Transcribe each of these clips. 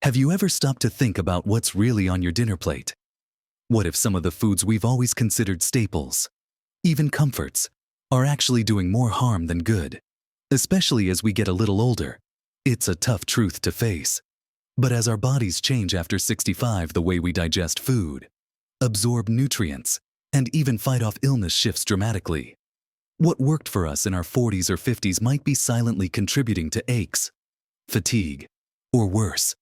Have you ever stopped to think about what's really on your dinner plate? What if some of the foods we've always considered staples, even comforts, are actually doing more harm than good? Especially as we get a little older, it's a tough truth to face. But as our bodies change after 65, the way we digest food, absorb nutrients, and even fight off illness shifts dramatically. What worked for us in our 40s or 50s might be silently contributing to aches, fatigue, or worse,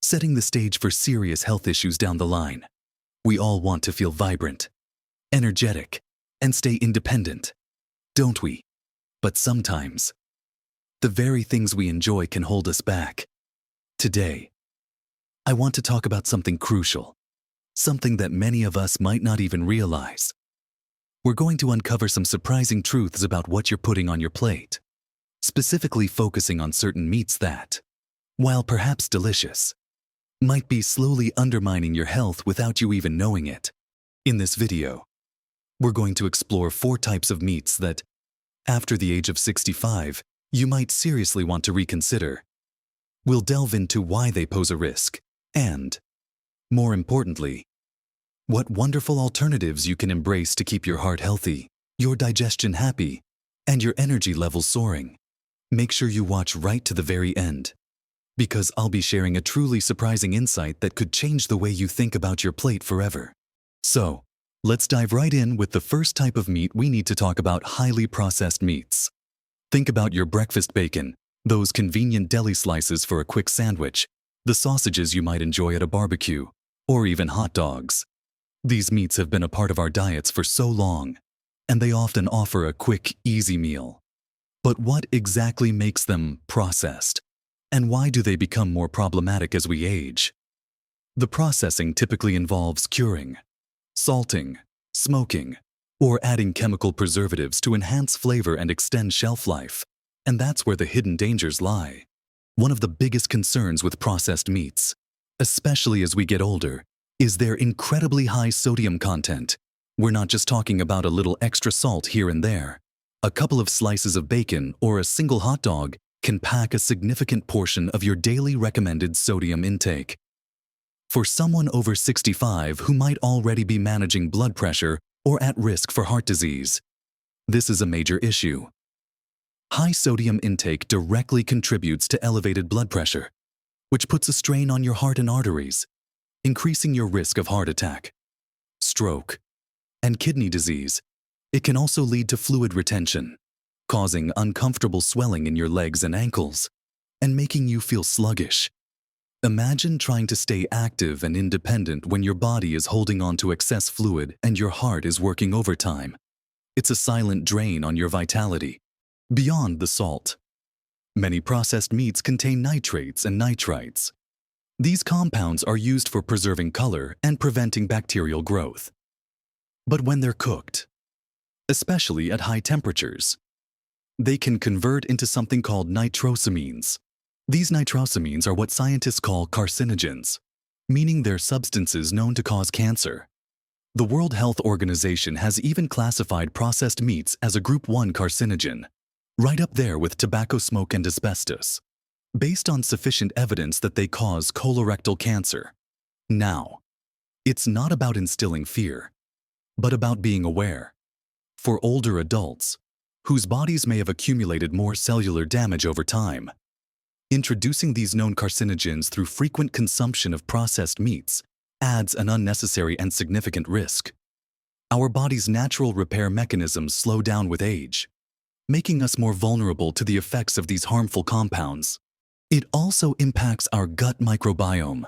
setting the stage for serious health issues down the line. We all want to feel vibrant, energetic, and stay independent, don't we? But sometimes, the very things we enjoy can hold us back. Today, I want to talk about something crucial, something that many of us might not even realize. We're going to uncover some surprising truths about what you're putting on your plate, specifically focusing on certain meats that, while perhaps delicious, might be slowly undermining your health without you even knowing it. In this video, we're going to explore 4 types of meats that, after the age of 65, you might seriously want to reconsider. We'll delve into why they pose a risk and, more importantly, what wonderful alternatives you can embrace to keep your heart healthy, your digestion happy, and your energy levels soaring. Make sure you watch right to the very end, because I'll be sharing a truly surprising insight that could change the way you think about your plate forever. So, let's dive right in with the first type of meat we need to talk about: highly processed meats. Think about your breakfast bacon, those convenient deli slices for a quick sandwich, the sausages you might enjoy at a barbecue, or even hot dogs. These meats have been a part of our diets for so long, and they often offer a quick, easy meal. But what exactly makes them processed? And why do they become more problematic as we age? The processing typically involves curing, salting, smoking, or adding chemical preservatives to enhance flavor and extend shelf life. And that's where the hidden dangers lie. One of the biggest concerns with processed meats, especially as we get older, is their incredibly high sodium content. We're not just talking about a little extra salt here and there. A couple of slices of bacon or a single hot dog can pack a significant portion of your daily recommended sodium intake. For someone over 65 who might already be managing blood pressure or at risk for heart disease, this is a major issue. High sodium intake directly contributes to elevated blood pressure, which puts a strain on your heart and arteries, increasing your risk of heart attack, stroke, and kidney disease. It can also lead to fluid retention, causing uncomfortable swelling in your legs and ankles, and making you feel sluggish. Imagine trying to stay active and independent when your body is holding on to excess fluid and your heart is working overtime. It's a silent drain on your vitality. Beyond the salt, many processed meats contain nitrates and nitrites. These compounds are used for preserving color and preventing bacterial growth. But when they're cooked, especially at high temperatures, they can convert into something called nitrosamines. These nitrosamines are what scientists call carcinogens, meaning they're substances known to cause cancer. The World Health Organization has even classified processed meats as a Group 1 carcinogen, right up there with tobacco smoke and asbestos, based on sufficient evidence that they cause colorectal cancer. Now, it's not about instilling fear, but about being aware. For older adults, whose bodies may have accumulated more cellular damage over time, introducing these known carcinogens through frequent consumption of processed meats adds an unnecessary and significant risk. Our body's natural repair mechanisms slow down with age, making us more vulnerable to the effects of these harmful compounds. It also impacts our gut microbiome,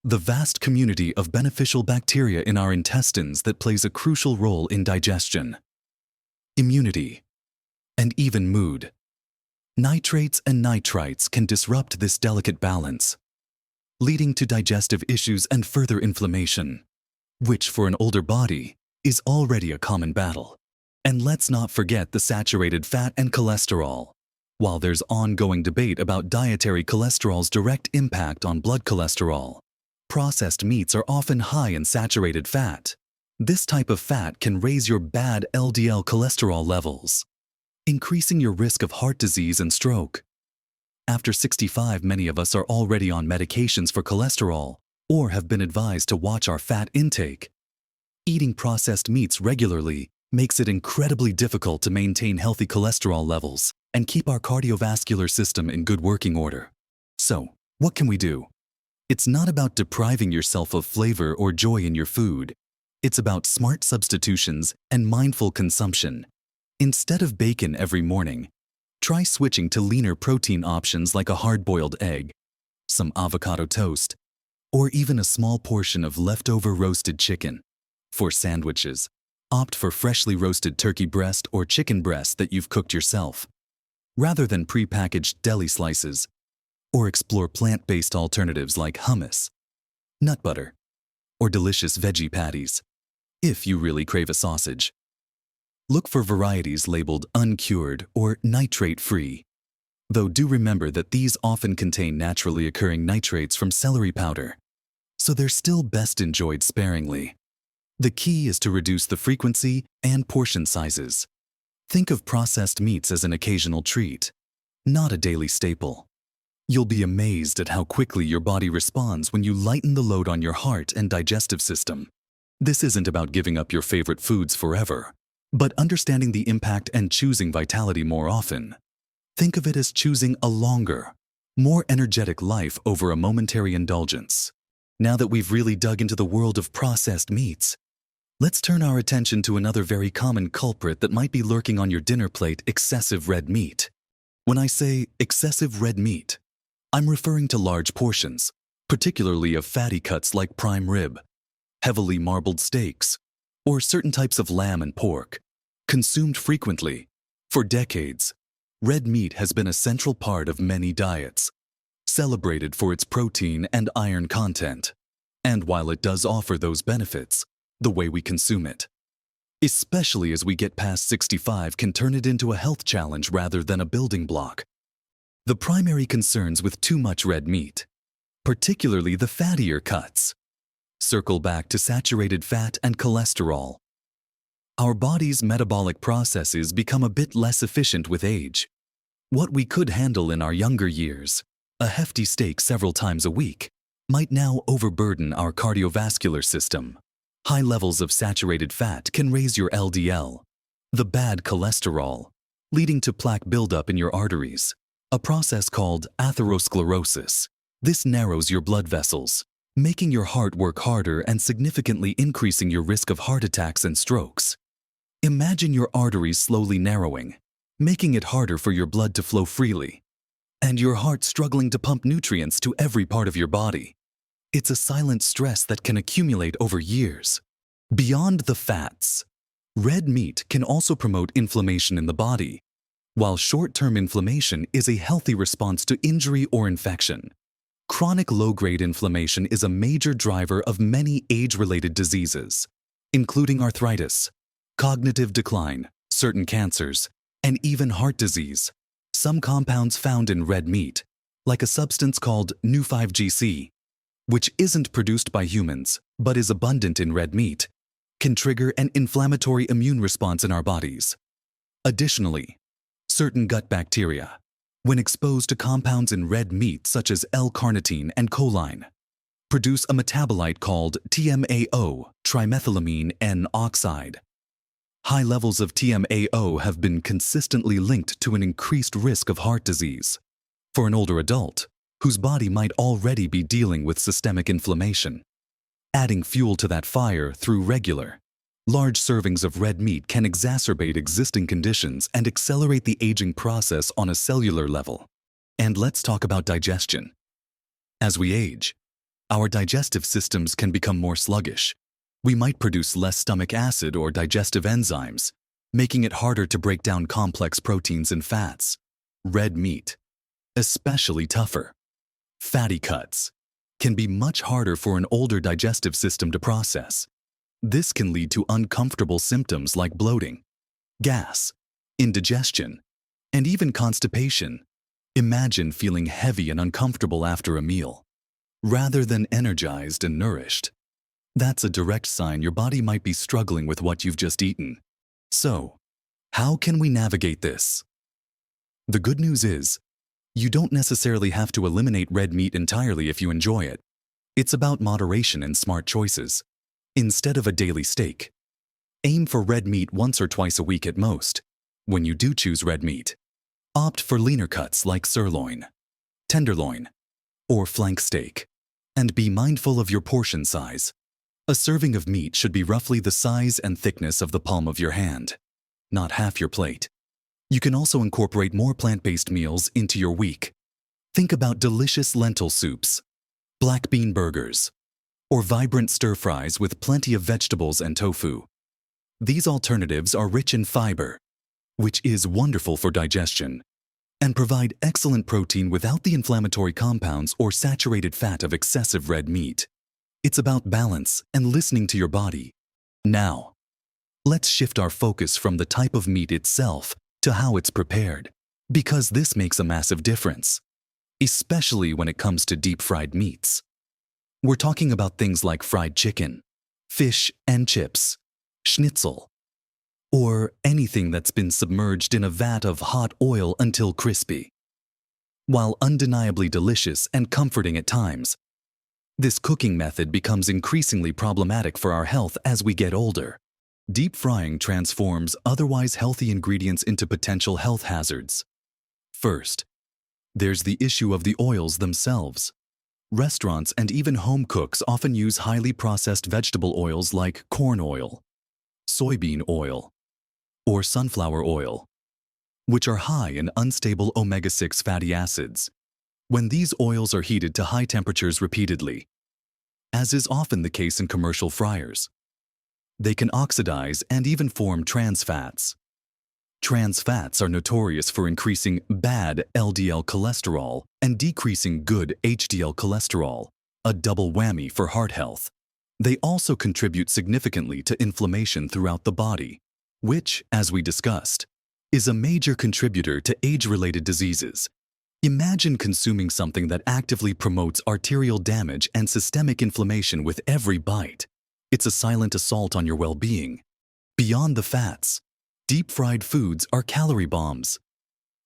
the vast community of beneficial bacteria in our intestines that plays a crucial role in digestion, immunity, and even mood. Nitrates and nitrites can disrupt this delicate balance, leading to digestive issues and further inflammation, which for an older body is already a common battle. And let's not forget the saturated fat and cholesterol. While there's ongoing debate about dietary cholesterol's direct impact on blood cholesterol, processed meats are often high in saturated fat. This type of fat can raise your bad LDL cholesterol levels, increasing your risk of heart disease and stroke. After 65, many of us are already on medications for cholesterol or have been advised to watch our fat intake. Eating processed meats regularly makes it incredibly difficult to maintain healthy cholesterol levels and keep our cardiovascular system in good working order. So, what can we do? It's not about depriving yourself of flavor or joy in your food. It's about smart substitutions and mindful consumption. Instead of bacon every morning, try switching to leaner protein options like a hard-boiled egg, some avocado toast, or even a small portion of leftover roasted chicken. For sandwiches, opt for freshly roasted turkey breast or chicken breast that you've cooked yourself, rather than pre-packaged deli slices, or explore plant-based alternatives like hummus, nut butter, or delicious veggie patties, if you really crave a sausage. Look for varieties labeled uncured or nitrate-free, though do remember that these often contain naturally occurring nitrates from celery powder, so they're still best enjoyed sparingly. The key is to reduce the frequency and portion sizes. Think of processed meats as an occasional treat, not a daily staple. You'll be amazed at how quickly your body responds when you lighten the load on your heart and digestive system. This isn't about giving up your favorite foods forever, but understanding the impact and choosing vitality more often. Think of it as choosing a longer, more energetic life over a momentary indulgence. Now that we've really dug into the world of processed meats, let's turn our attention to another very common culprit that might be lurking on your dinner plate: excessive red meat. When I say excessive red meat, I'm referring to large portions, particularly of fatty cuts like prime rib, heavily marbled steaks, or certain types of lamb and pork. Consumed frequently, for decades, red meat has been a central part of many diets, celebrated for its protein and iron content. And while it does offer those benefits, the way we consume it, especially as we get past 65, can turn it into a health challenge rather than a building block. The primary concerns with too much red meat, particularly the fattier cuts, circle back to saturated fat and cholesterol. Our body's metabolic processes become a bit less efficient with age. What we could handle in our younger years, a hefty steak several times a week, might now overburden our cardiovascular system. High levels of saturated fat can raise your LDL, the bad cholesterol, leading to plaque buildup in your arteries, a process called atherosclerosis. This narrows your blood vessels, making your heart work harder and significantly increasing your risk of heart attacks and strokes. Imagine your arteries slowly narrowing, making it harder for your blood to flow freely, and your heart struggling to pump nutrients to every part of your body. It's a silent stress that can accumulate over years. Beyond the fats, red meat can also promote inflammation in the body. While short-term inflammation is a healthy response to injury or infection, chronic low-grade inflammation is a major driver of many age-related diseases, including arthritis, cognitive decline, certain cancers, and even heart disease. Some compounds found in red meat, like a substance called Nu-5GC, which isn't produced by humans but is abundant in red meat, can trigger an inflammatory immune response in our bodies. Additionally, certain gut bacteria, when exposed to compounds in red meat such as L-carnitine and choline, produce a metabolite called TMAO, trimethylamine N-oxide. High levels of TMAO have been consistently linked to an increased risk of heart disease for an older adult whose body might already be dealing with systemic inflammation. Adding fuel to that fire through regular, large servings of red meat can exacerbate existing conditions and accelerate the aging process on a cellular level. And let's talk about digestion. As we age, our digestive systems can become more sluggish. We might produce less stomach acid or digestive enzymes, making it harder to break down complex proteins and fats. Red meat, especially tougher, fatty cuts, can be much harder for an older digestive system to process. This can lead to uncomfortable symptoms like bloating, gas, indigestion, and even constipation. Imagine feeling heavy and uncomfortable after a meal, rather than energized and nourished. That's a direct sign your body might be struggling with what you've just eaten. So, how can we navigate this? The good news is, You don't necessarily have to eliminate red meat entirely if you enjoy it. It's about moderation and smart choices. Instead of a daily steak, aim for red meat once or twice a week at most. When you do choose red meat, opt for leaner cuts like sirloin, tenderloin, or flank steak. And be mindful of your portion size. A serving of meat should be roughly the size and thickness of the palm of your hand, not half your plate. You can also incorporate more plant-based meals into your week. Think about delicious lentil soups, black bean burgers, or vibrant stir-fries with plenty of vegetables and tofu. These alternatives are rich in fiber, which is wonderful for digestion, and provide excellent protein without the inflammatory compounds or saturated fat of excessive red meat. It's about balance and listening to your body. Now, let's shift our focus from the type of meat itself to how it's prepared, because this makes a massive difference, especially when it comes to deep-fried meats. We're talking about things like fried chicken, fish and chips, schnitzel, or anything that's been submerged in a vat of hot oil until crispy. While undeniably delicious and comforting at times, this cooking method becomes increasingly problematic for our health as we get older. Deep frying transforms otherwise healthy ingredients into potential health hazards. First, there's the issue of the oils themselves. Restaurants and even home cooks often use highly processed vegetable oils like corn oil, soybean oil, or sunflower oil, which are high in unstable omega-6 fatty acids. When these oils are heated to high temperatures repeatedly, as is often the case in commercial fryers, they can oxidize and even form trans fats. Trans fats are notorious for increasing bad LDL cholesterol and decreasing good HDL cholesterol, a double whammy for heart health. They also contribute significantly to inflammation throughout the body, which, as we discussed, is a major contributor to age-related diseases. Imagine consuming something that actively promotes arterial damage and systemic inflammation with every bite. It's a silent assault on your well-being. Beyond the fats, deep-fried foods are calorie bombs.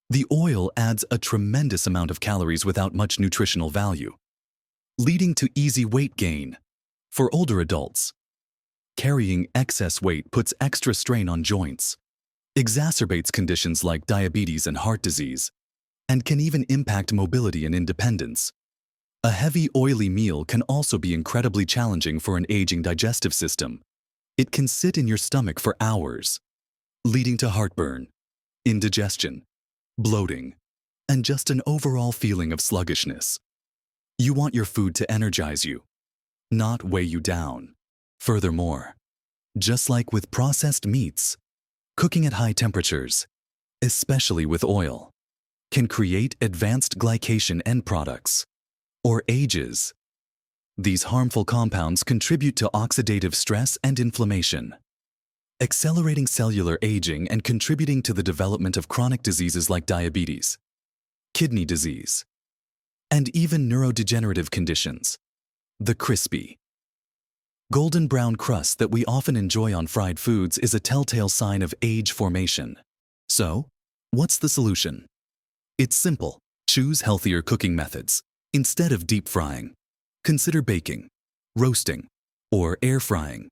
The oil adds a tremendous amount of calories without much nutritional value, leading to easy weight gain. For older adults, carrying excess weight puts extra strain on joints, exacerbates conditions like diabetes and heart disease, and can even impact mobility and independence. A heavy, oily meal can also be incredibly challenging for an aging digestive system. It can sit in your stomach for hours, leading to heartburn, indigestion, bloating, and just an overall feeling of sluggishness. You want your food to energize you, not weigh you down. Furthermore, just like with processed meats, cooking at high temperatures, especially with oil, can create advanced glycation end products, or AGEs. These harmful compounds contribute to oxidative stress and inflammation, accelerating cellular aging and contributing to the development of chronic diseases like diabetes, kidney disease, and even neurodegenerative conditions. The crispy, golden brown crust that we often enjoy on fried foods is a telltale sign of age formation. So, what's the solution? It's simple. Choose healthier cooking methods. Instead of deep frying, consider baking, roasting, or air frying.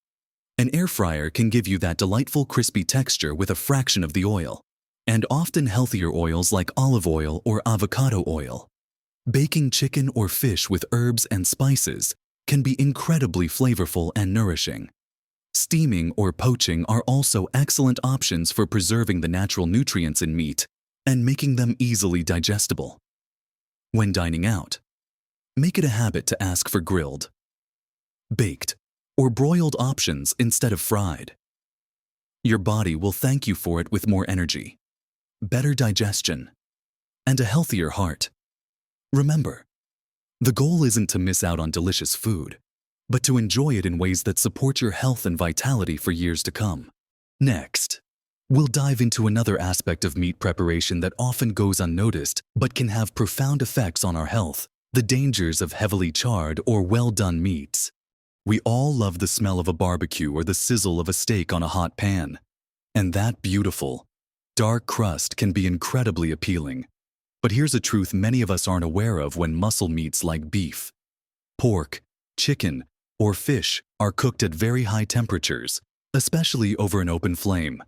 An air fryer can give you that delightful crispy texture with a fraction of the oil, and often healthier oils like olive oil or avocado oil. Baking chicken or fish with herbs and spices can be incredibly flavorful and nourishing. Steaming or poaching are also excellent options for preserving the natural nutrients in meat and making them easily digestible. When dining out, make it a habit to ask for grilled, baked, or broiled options instead of fried. Your body will thank you for it with more energy, better digestion, and a healthier heart. Remember, the goal isn't to miss out on delicious food, but to enjoy it in ways that support your health and vitality for years to come. Next, we'll dive into another aspect of meat preparation that often goes unnoticed but can have profound effects on our health: the dangers of heavily charred or well-done meats. We all love the smell of a barbecue or the sizzle of a steak on a hot pan. And that beautiful, dark crust can be incredibly appealing. But here's a truth many of us aren't aware of when muscle meats like beef, pork, chicken, or fish are cooked at very high temperatures, especially over an open flame,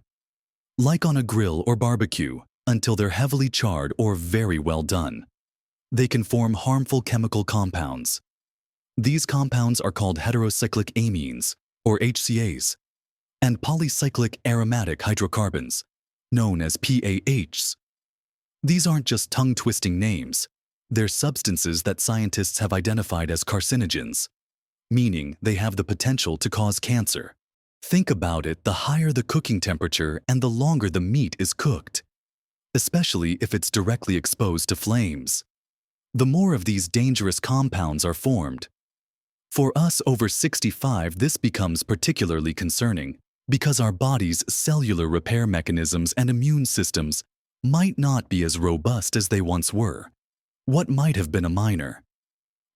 like on a grill or barbecue, until they're heavily charred or very well done. They can form harmful chemical compounds. These compounds are called heterocyclic amines, or HCAs, and polycyclic aromatic hydrocarbons, known as PAHs. These aren't just tongue-twisting names. They're substances that scientists have identified as carcinogens, meaning they have the potential to cause cancer. Think about it, the higher the cooking temperature and the longer the meat is cooked, especially if it's directly exposed to flames, the more of these dangerous compounds are formed. For us over 65, this becomes particularly concerning because our body's cellular repair mechanisms and immune systems might not be as robust as they once were. What might have been a minor,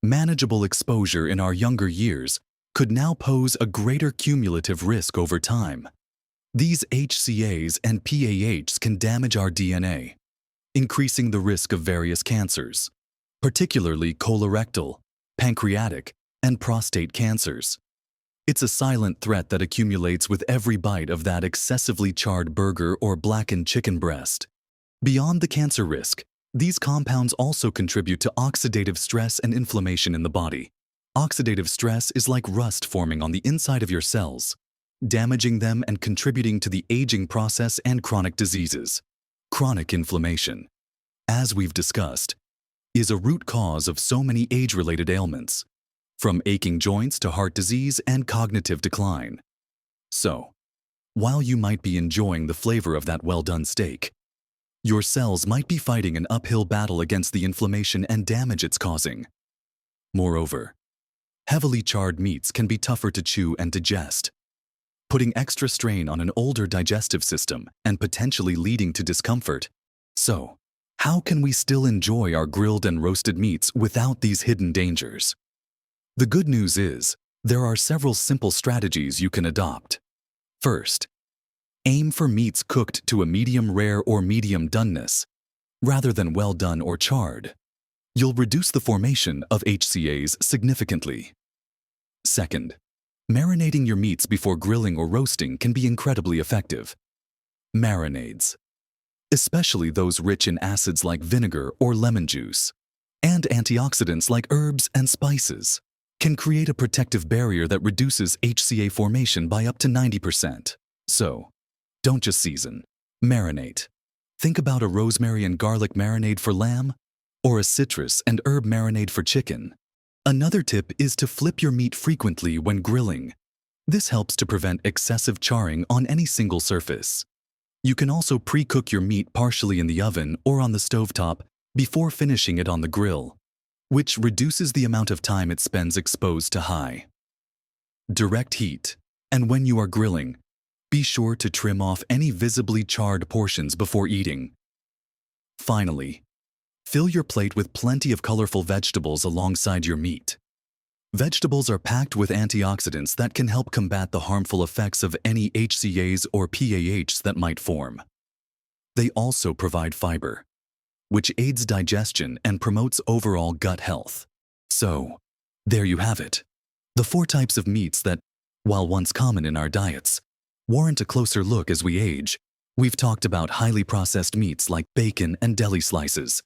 manageable exposure in our younger years could now pose a greater cumulative risk over time. These HCAs and PAHs can damage our DNA, increasing the risk of various cancers, particularly colorectal, pancreatic, and prostate cancers. It's a silent threat that accumulates with every bite of that excessively charred burger or blackened chicken breast. Beyond the cancer risk, these compounds also contribute to oxidative stress and inflammation in the body. Oxidative stress is like rust forming on the inside of your cells, damaging them and contributing to the aging process and chronic diseases. Chronic inflammation, as we've discussed, is a root cause of so many age-related ailments, from aching joints to heart disease and cognitive decline. So, while you might be enjoying the flavor of that well-done steak, your cells might be fighting an uphill battle against the inflammation and damage it's causing. Moreover, heavily charred meats can be tougher to chew and digest, putting extra strain on an older digestive system and potentially leading to discomfort. So, how can we still enjoy our grilled and roasted meats without these hidden dangers? The good news is, there are several simple strategies you can adopt. First, aim for meats cooked to a medium rare or medium doneness, rather than well done or charred. You'll reduce the formation of HCAs significantly. Second, marinating your meats before grilling or roasting can be incredibly effective. Marinades, especially those rich in acids like vinegar or lemon juice, and antioxidants like herbs and spices, can create a protective barrier that reduces HCA formation by up to 90%. So, don't just season, marinate. Think about a rosemary and garlic marinade for lamb, or a citrus and herb marinade for chicken. Another tip is to flip your meat frequently when grilling. This helps to prevent excessive charring on any single surface. You can also pre-cook your meat partially in the oven or on the stovetop before finishing it on the grill, which reduces the amount of time it spends exposed to high, direct heat. And when you are grilling, be sure to trim off any visibly charred portions before eating. Finally, fill your plate with plenty of colorful vegetables alongside your meat. Vegetables are packed with antioxidants that can help combat the harmful effects of any HCAs or PAHs that might form. They also provide fiber, which aids digestion and promotes overall gut health. So, there you have it. The 4 types of meats that, while once common in our diets, warrant a closer look as we age. We've talked about highly processed meats like bacon and deli slices,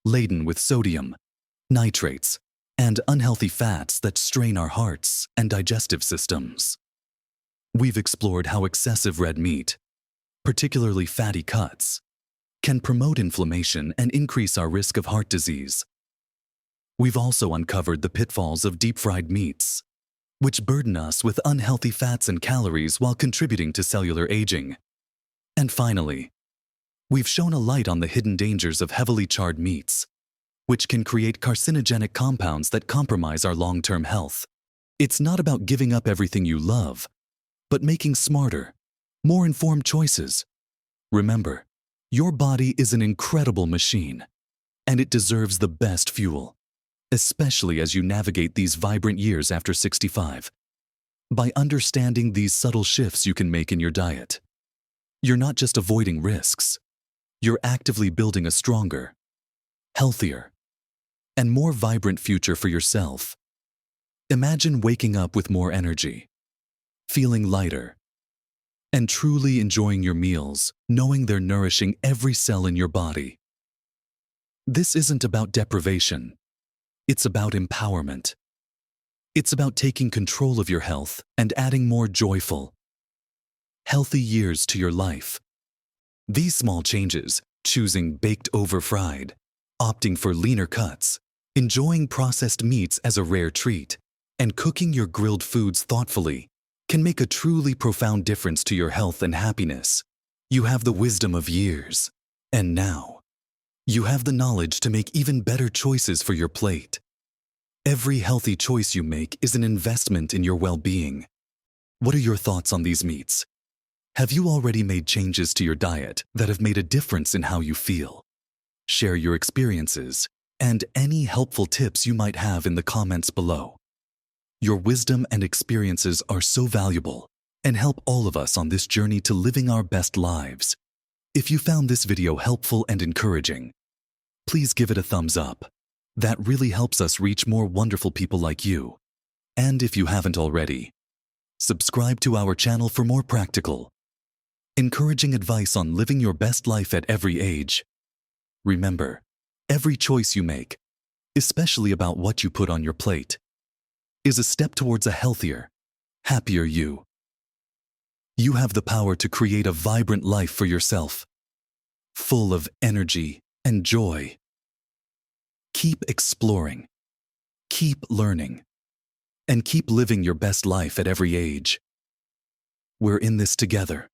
laden with sodium, nitrates, and unhealthy fats that strain our hearts and digestive systems. We've explored how excessive red meat, particularly fatty cuts, can promote inflammation and increase our risk of heart disease. We've also uncovered the pitfalls of deep-fried meats, which burden us with unhealthy fats and calories while contributing to cellular aging. And finally, we've shone a light on the hidden dangers of heavily charred meats, which can create carcinogenic compounds that compromise our long-term health. It's not about giving up everything you love, but making smarter, more informed choices. Remember, your body is an incredible machine, and it deserves the best fuel, especially as you navigate these vibrant years after 65. By understanding these subtle shifts you can make in your diet, you're not just avoiding risks, you're actively building a stronger, healthier, and more vibrant future for yourself. Imagine waking up with more energy, feeling lighter, and truly enjoying your meals, knowing they're nourishing every cell in your body. This isn't about deprivation. It's about empowerment. It's about taking control of your health and adding more joyful, healthy years to your life. These small changes, choosing baked over fried, opting for leaner cuts, enjoying processed meats as a rare treat, and cooking your grilled foods thoughtfully, can make a truly profound difference to your health and happiness. You have the wisdom of years, and now, you have the knowledge to make even better choices for your plate. Every healthy choice you make is an investment in your well-being. What are your thoughts on these meats? Have you already made changes to your diet that have made a difference in how you feel? Share your experiences and any helpful tips you might have in the comments below. Your wisdom and experiences are so valuable and help all of us on this journey to living our best lives. If you found this video helpful and encouraging, please give it a thumbs up. That really helps us reach more wonderful people like you. And if you haven't already, subscribe to our channel for more practical, encouraging advice on living your best life at every age. Remember, every choice you make, especially about what you put on your plate, is a step towards a healthier, happier you. You have the power to create a vibrant life for yourself, full of energy and joy. Keep exploring, keep learning, and keep living your best life at every age. We're in this together.